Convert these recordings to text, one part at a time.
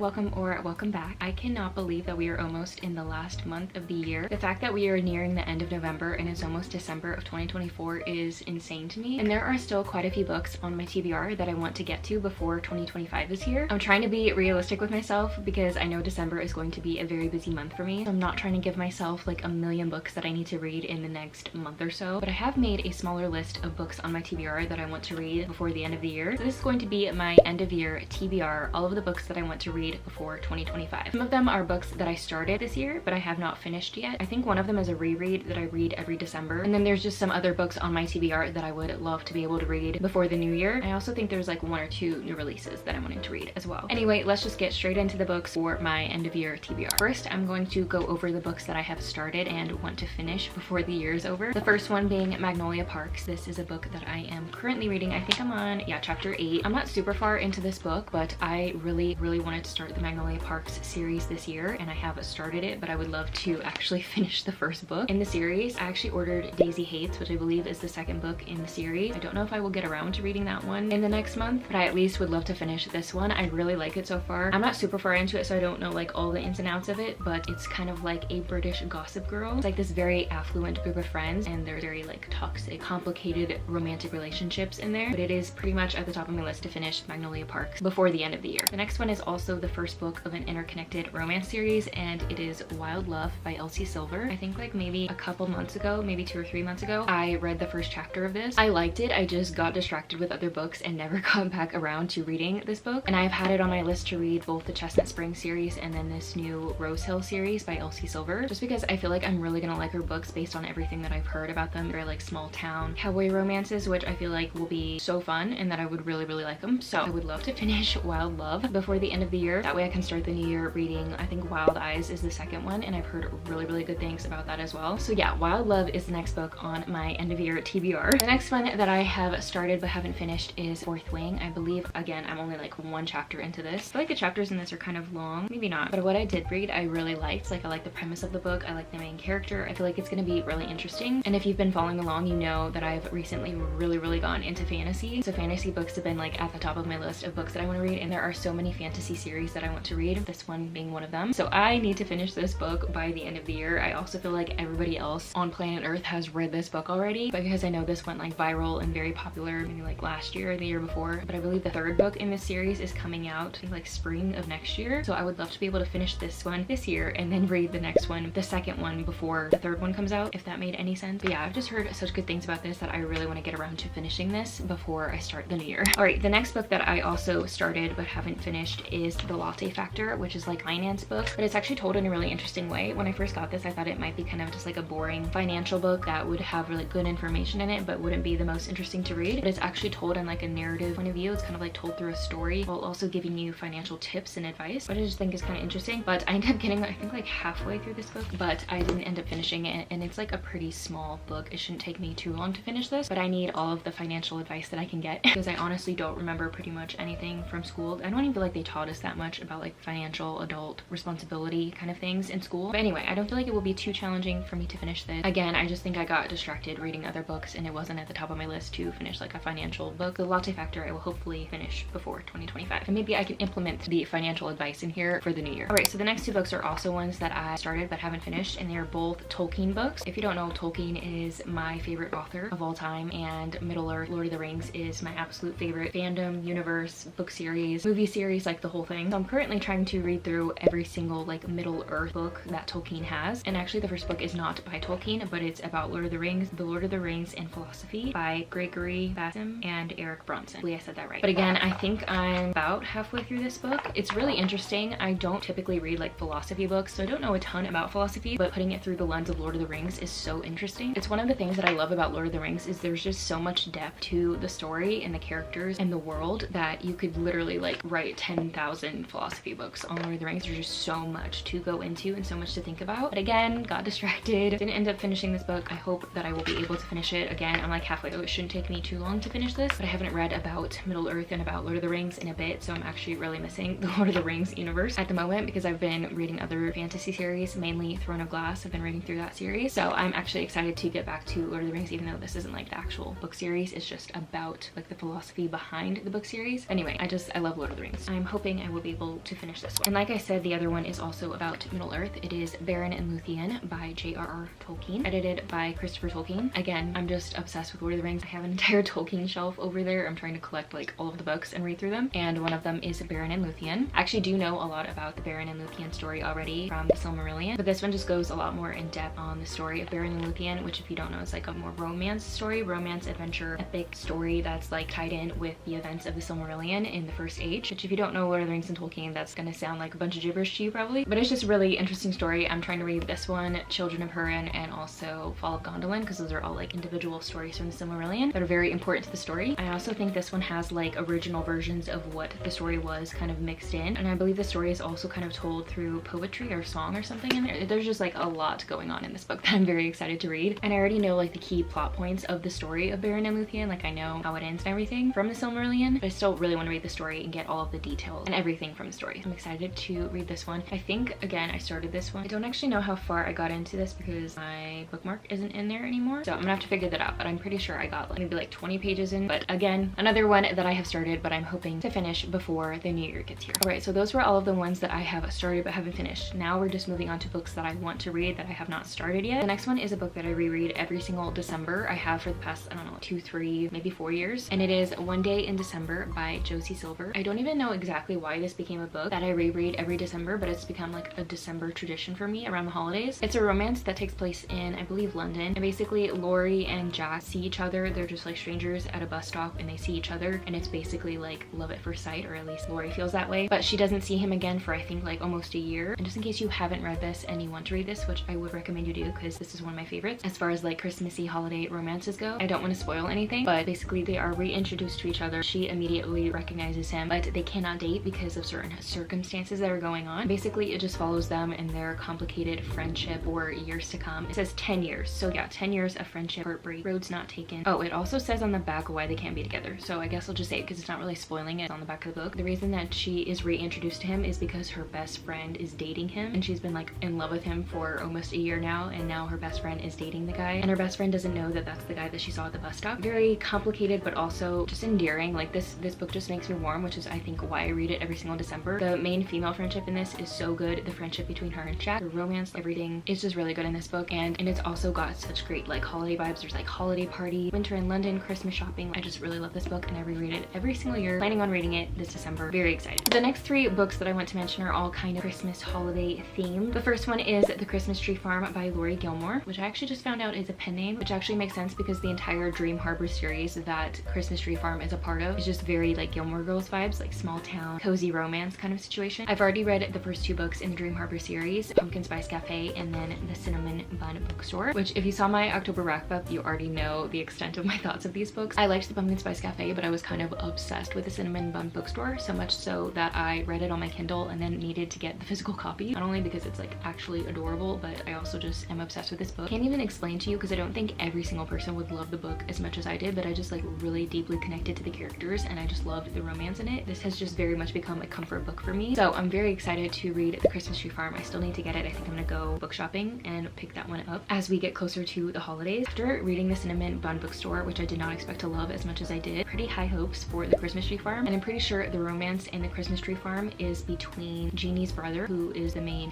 welcome back. I cannot believe that we are almost in the last month of the year. The fact that we are nearing the end of November and it's almost December of 2024 is insane to me. And there are still quite a few books on my TBR that I want to get to before 2025 is here. I'm trying to be realistic with myself because I know December is going to be a very busy month for me. So I'm not trying to give myself like a million books that I need to read in the next month or so, but I have made a smaller list of books on my TBR that I want to read before the end of the year. So this is going to be my end of year TBR, all of the books that I want to read before 2025. Some of them are books that I started this year but I have not finished yet. I think one of them is a reread that I read every December, and then there's just some other books on my TBR that I would love to be able to read before the new year. I also think there's like 1 or 2 new releases that I'm wanting to read as well. Anyway, let's just get straight into the books for my end of year TBR. First, I'm going to go over the books that I have started and want to finish before the year is over. The first one being Magnolia Parks. This is a book that I am currently reading. I think I'm on, chapter 8. I'm not super far into this book, but I really wanted to start the Magnolia Parks series this year, and I have started it, but I would love to actually finish the first book in the series. I actually ordered Daisy Hates, which I believe is the second book in the series. I don't know if I will get around to reading that one in the next month, but I at least would love to finish this one. I really like it so far. I'm not super far into it, so I don't know like all the ins and outs of it, but it's kind of like a British Gossip Girl. It's like this very affluent group of friends, and they're very like toxic, complicated romantic relationships in there, but it is pretty much at the top of my list to finish Magnolia Parks before the end of the year. The next one is also the first book of an interconnected romance series, and it is Wild Love by Elsie Silver. I think like maybe a couple months ago, maybe 2 or 3 months ago, I read the first chapter of this. I liked it. I just got distracted with other books and never got back around to reading this book, and I've had it on my list to read both the Chestnut Spring series and then this new Rose Hill series by Elsie Silver, just because I feel like I'm really gonna like her books based on everything that I've heard about them. They're like small town cowboy romances, which I feel like will be so fun and that I would really like them. So I would love to finish Wild Love before the end of the year. That way I can start the new year reading, I think Wild Eyes is the second one, and I've heard really good things about that as well. So yeah, Wild Love is the next book on my end of year TBR. The next one that I have started but haven't finished is Fourth Wing. I believe, again, I'm only like 1 chapter into this. I feel like the chapters in this are kind of long, maybe not, but what I did read I really liked. Like I like the premise of the book, I like the main character. I feel like it's gonna be really interesting, and if you've been following along, you know that I've recently really gone into fantasy. So fantasy books have been like at the top of my list of books that I want to read, and there are so many fantasy series that I want to read, this one being one of them. So I need to finish this book by the end of the year. I also feel like everybody else on planet Earth has read this book already, because I know this went like viral and very popular maybe like last year or the year before, but I believe the 3rd book in this series is coming out I think like spring of next year. So I would love to be able to finish this one this year and then read the next one, the second one, before the 3rd one comes out, if that made any sense. But yeah, I've just heard such good things about this that I really want to get around to finishing this before I start the new year. All right, the next book that I also started but haven't finished is The Latte Factor, which is like a finance book, but it's actually told in a really interesting way. When I first got this, I thought it might be kind of just like a boring financial book that would have really good information in it but wouldn't be the most interesting to read, but it's actually told in like a narrative point of view. It's kind of like told through a story while also giving you financial tips and advice, which I just think is kind of interesting. But I ended up getting, I think, like halfway through this book, but I didn't end up finishing it, and it's like a pretty small book. It shouldn't take me too long to finish this, but I need all of the financial advice that I can get because I honestly don't remember pretty much anything from school. I don't even feel like they taught us that much about like financial adult responsibility kind of things in school. But anyway, I don't feel like it will be too challenging for me to finish this. Again, I just think I got distracted reading other books and it wasn't at the top of my list to finish like a financial book. The Latte Factor I will hopefully finish before 2025, and maybe I can implement the financial advice in here for the new year. All right, so the next 2 books are also ones that I started but haven't finished, and they're both Tolkien books. If you don't know, Tolkien is my favorite author of all time, and Middle-earth, Lord of the Rings is my absolute favorite fandom, universe, book series, movie series, like the whole thing. So I'm currently trying to read through every single like Middle-earth book that Tolkien has, and actually the first book is not by Tolkien, but it's about Lord of the Rings, The Lord of the Rings and Philosophy by Gregory Bassam and Eric Bronson. Hopefully I said that right. But again, I think I'm about halfway through this book. It's really interesting. I don't typically read like philosophy books, so I don't know a ton about philosophy, but putting it through the lens of Lord of the Rings is so interesting. It's one of the things that I love about Lord of the Rings is there's just so much depth to the story and the characters and the world that you could literally like write 10,000 philosophy books on Lord of the Rings. There's just so much to go into and so much to think about. But again, got distracted. Didn't end up finishing this book. I hope that I will be able to finish it. Again, I'm like halfway, so it shouldn't take me too long to finish this, but I haven't read about Middle-earth and about Lord of the Rings in a bit, so I'm actually really missing the Lord of the Rings universe at the moment because I've been reading other fantasy series, mainly Throne of Glass. I've been reading through that series, so I'm actually excited to get back to Lord of the Rings, even though this isn't like the actual book series. It's just about like the philosophy behind the book series. Anyway, I love Lord of the Rings. I'm hoping I will be able to finish this one. And like I said, the other one is also about Middle Earth. It is Beren and Luthien by J.R.R. Tolkien, edited by Christopher Tolkien. Again, I'm just obsessed with Lord of the Rings. I have an entire Tolkien shelf over there. I'm trying to collect like all of the books and read through them, and one of them is Beren and Luthien. I actually do know a lot about the Beren and Luthien story already from the Silmarillion, but this one just goes a lot more in depth on the story of Beren and Luthien, which if you don't know is like a more romance story, romance adventure epic story that's like tied in with the events of the Silmarillion in the First Age, which if you don't know Lord of the Rings and Tolkien, that's gonna sound like a bunch of gibberish to you probably, but it's just a really interesting story. I'm trying to read this one, Children of Húrin, and also Fall of Gondolin, because those are all like individual stories from the Silmarillion that are very important to the story. I also think this one has like original versions of what the story was kind of mixed in, and I believe the story is also kind of told through poetry or song or something in there. There's just like a lot going on in this book that I'm very excited to read, and I already know like the key plot points of the story of Beren and Luthien. Like I know how it ends and everything from the Silmarillion, but I still really want to read the story and get all of the details and everything from the story. I'm excited to read this one. I think again I started this one. I don't actually know how far I got into this because my bookmark isn't in there anymore, so I'm gonna have to figure that out, but I'm pretty sure I got like maybe like 20 pages in. But again, another one that I have started but I'm hoping to finish before the new year gets here. All right, so those were all of the ones that I have started but haven't finished. Now we're just moving on to books that I want to read that I have not started yet. The next one is a book that I reread every single December. I have for the past, I don't know, 2, 3, maybe 4 years, and it is One Day in December by Josie Silver. I don't even know exactly why this became a book that I reread every December, but it's become like a December tradition for me around the holidays. It's a romance that takes place in, I believe, London, and basically Laurie and Jack see each other. They're just like strangers at a bus stop and they see each other, and it's basically like love at first sight, or at least Laurie feels that way, but she doesn't see him again for I think like almost a year. And just in case you haven't read this and you want to read this, which I would recommend you do because this is one of my favorites as far as like Christmassy holiday romances go. I don't want to spoil anything, but basically they are reintroduced to each other. She immediately recognizes him, but they cannot date because of certain circumstances that are going on. Basically it just follows them and their complicated friendship for years to come. It says 10 years, so yeah, 10 years of friendship, heartbreak, roads not taken. Oh, it also says on the back why they can't be together, so I guess I'll just say it because it's not really spoiling it. It's on the back of the book. The reason that she is reintroduced to him is because her best friend is dating him, and she's been like in love with him for almost a year now, and now her best friend is dating the guy, and her best friend doesn't know that that's the guy that she saw at the bus stop. Very complicated but also just endearing. Like this book just makes me warm, which is I think why I read it every single December. The main female friendship in this is so good. The friendship between her and Jack, the romance, everything is just really good in this book, and it's also got such great like holiday vibes. There's like holiday party, winter in London, Christmas shopping. I just really love this book and I reread it every single year. Planning on reading it this December. Very excited. The next 3 books that I want to mention are all kind of Christmas holiday themed. The first one is The Christmas Tree Farm by Laurie Gilmore, which I actually just found out is a pen name, which actually makes sense because the entire Dream Harbor series that Christmas Tree Farm is a part of is just very like Gilmore Girls vibes, like small town, cozy romance kind of situation. I've already read the first 2 books in the Dream Harbor series, Pumpkin Spice Cafe and then The Cinnamon Bun Bookstore, which if you saw my October wrap up, you already know the extent of my thoughts of these books. I liked the Pumpkin Spice Cafe, but I was kind of obsessed with the Cinnamon Bun Bookstore, so much so that I read it on my Kindle and then needed to get the physical copy, not only because it's like actually adorable, but I also just am obsessed with this book. Can't even explain to you because I don't think every single person would love the book as much as I did, but I just like really deeply connected to the characters and I just loved the romance in it. This has just very much become a comfort book for me, so I'm very excited to read The Christmas Tree Farm. I still need to get it. I think I'm gonna go book shopping and pick that one up as we get closer to the holidays. After reading the Cinnamon Bun Bookstore, which I did not expect to love as much as I did, pretty high hopes for The Christmas Tree Farm, and I'm pretty sure the romance in The Christmas Tree Farm is between Jeannie's brother, who is the main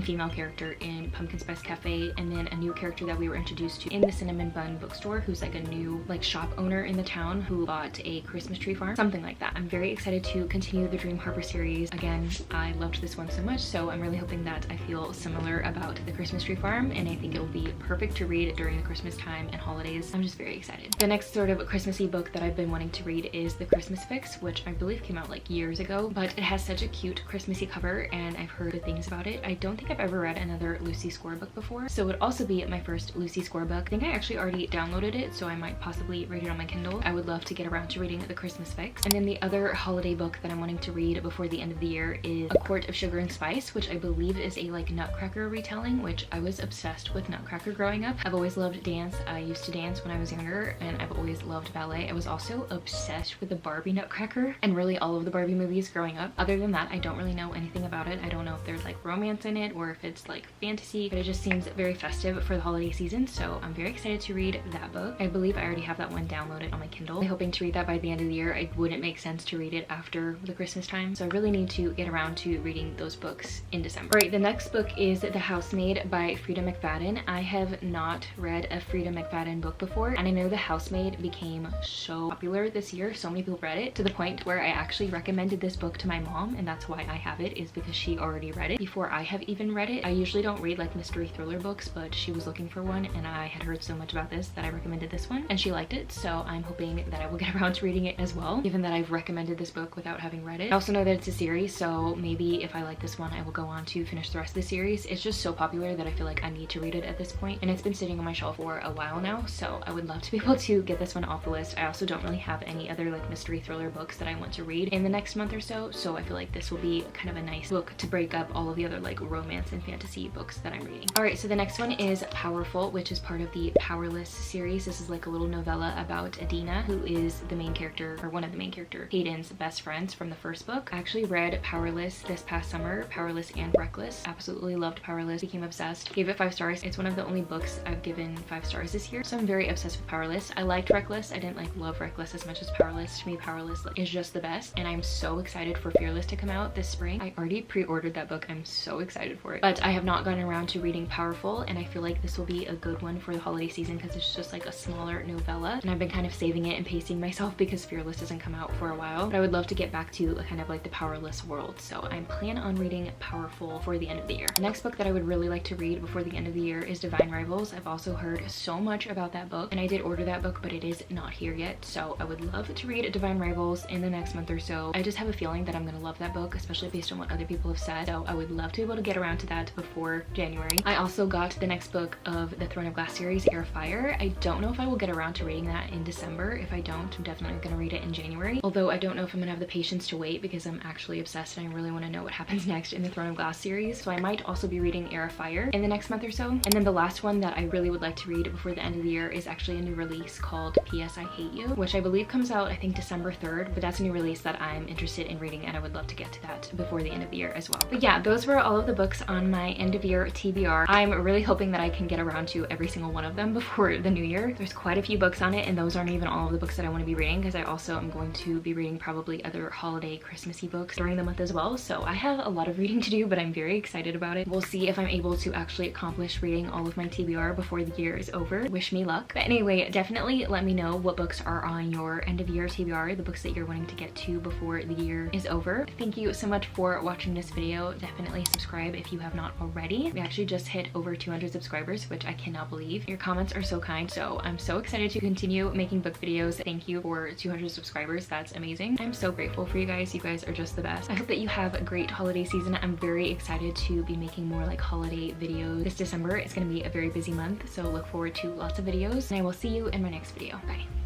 female character in Pumpkin Spice Cafe, and then a new character that we were introduced to in the Cinnamon Bun Bookstore, who's like a new like shop owner in the town who bought a Christmas tree farm, something like that. I'm very excited to continue the Dream Harbor series. Again, I loved this one so much, so I'm really hoping that I feel similar about The Christmas Tree Farm, and I think it'll be perfect to read during the Christmas time and holidays. I'm just very excited. The next sort of Christmassy book that I've been wanting to read is The Christmas Fix, which I believe came out like years ago, but it has such a cute Christmassy cover and I've heard good things about it. I don't think I've ever read another Lucy Score book before, so it would also be my first Lucy Score book. I think I actually already downloaded it, so I might possibly read it on my Kindle. I would love to get around to reading The Christmas Fix. And then the other holiday book that I'm wanting to read before the end of the year is A Court of Sugar and Spice, which I believe is a like Nutcracker retelling, which I was obsessed with Nutcracker growing up. I've always loved dance. I used to dance when I was younger, and I've always loved ballet. I was also obsessed with the Barbie Nutcracker and really all of the Barbie movies growing up. Other than that, I don't really know anything about it. I don't know if there's like romance in it or if it's like fantasy, but it just seems very festive for the holiday season, so I'm very excited to read that book. I believe I already have that one downloaded on my Kindle. I'm hoping to read that by the end of the year. It wouldn't make sense to read it after the Christmas time, so so I really need to get around to reading those books in December. All right, the next book is The Housemaid by Frida McFadden. I have not read a Frida McFadden book before, and I know The Housemaid became so popular this year. So many people read it to the point where I actually recommended this book to my mom, and that's why I have it, is because she already read it before I have even read it. I usually don't read like mystery thriller books, but she was looking for one and I had heard so much about this that I recommended this one and she liked it, so I'm hoping that I will get around to reading it as well, given that I've recommended this book without having read it. I also know that it's a series, so maybe if I like this one I will go on to finish the rest of the series. It's just so popular that I feel like I need to read it at this point, and it's been sitting on my shelf for a while now, so I would love to be able to get this one off the list. I also don't really have any other like mystery thriller books that I want to read in the next month or so, so I feel like this will be kind of a nice book to break up all of the other like romance and fantasy books that I'm reading. All right, so the next one is Powerful, which is part of the Powerless series. This is like a little novella about Adina, who is the main character, or one of the main character, Hayden's best friends from the first book. I actually read Powerless this past summer, Powerless and Reckless. Absolutely loved Powerless, became obsessed, gave it 5 stars. It's one of the only books I've given 5 stars this year, so I'm very obsessed with Powerless. I liked Reckless. I didn't like love Reckless as much as Powerless. To me, Powerless is just the best, and I'm so excited for Fearless to come out this spring. I already pre-ordered that book. I'm so excited for it, but I have not gotten around to reading Powerful, and I feel like this will be a good one for the holiday season because it's just like a smaller novella, and I've been kind of saving it and pacing myself because Fearless doesn't come out for a while, but I would love to get back to kind of like the Powerless world, so I'm planning on reading Powerful for the end of the year. The next book that I would really like to read before the end of the year is Divine Rivals. I've also heard so much about that book, and I did order that book, but it is not here yet, so I would love to read Divine Rivals in the next month or so. I just have a feeling that I'm gonna love that book, especially based on what other people have said, so I would love to be able to get around to that before January. I also got the next book of the Throne of Glass series, Air of Fire. I don't know if I will get around to reading that in December. If I don't, I'm definitely gonna read it in January, although I don't know if I'm gonna have the patience to wait because I'm actually obsessed and I really want to know what happens next in the Throne of Glass series, so I might also be reading Air of Fire in the next month or so. And then the last one that I really would like to read before the end of the year is actually a new release called P.S. I Hate You, which I believe comes out I think December 3rd, but that's a new release that I'm interested in reading, and I would love to get to that before the end of the year as well. But yeah, those were all of the books on my end of year TBR. I'm really hoping that I can get around to every single one of them before the new year. There's quite a few books on it, and those aren't even all of the books that I want to be reading, because I also am going to be reading probably other holiday Christmassy books during the month as well, so I have a lot of reading to do, but I'm very excited about it. We'll see if I'm able to actually accomplish reading all of my TBR before the year is over. Wish me luck. But anyway, definitely let me know what books are on your end of year TBR, the books that you're wanting to get to before the year is over. Thank you so much for watching this video. Definitely subscribe if you have not already. We actually just hit over 200 subscribers, which I cannot believe. Your comments are so kind, so I'm so excited to continue making book videos. Thank you for 200 subscribers. That's amazing. I'm so grateful for you guys. You guys are just the best. I hope that you have a great holiday season. I'm very excited to be making more like holiday videos this December. It's going to be a very busy month, so look forward to lots of videos, and I will see you in my next video. Bye.